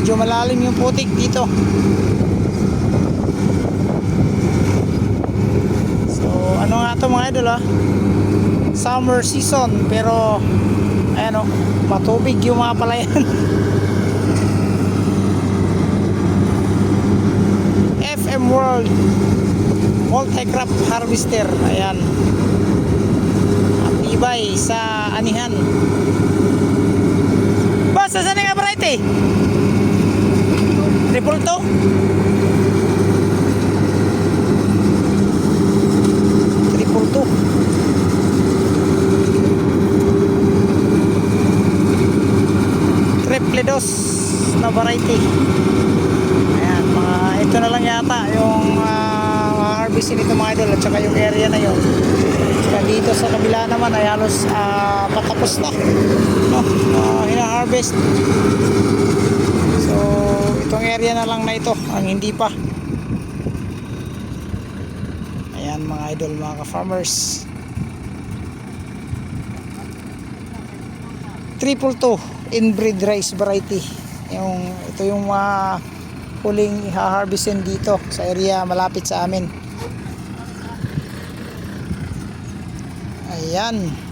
medyo malalim yung putik dito. So ano nga to mga idol, summer season, pero ayan matubig yung mga palayan. FM World multi-crop harvester, ayan, matibay sa anihan. Boss, saan nga variety? Triple 2? Triple 2 triple dos na variety. Ayan, ito na lang yata yung harvesting nito mga idol, at saka yung area na yun. Saka dito sa kabila naman ay halos patapos na, no? Hina-harvest. So itong area na lang na ito ang hindi pa. Ayan mga idol, mga ka-farmers, triple 2 inbreed rice variety. Ito yung huling i-harvestin dito sa area malapit sa amin. Ayan.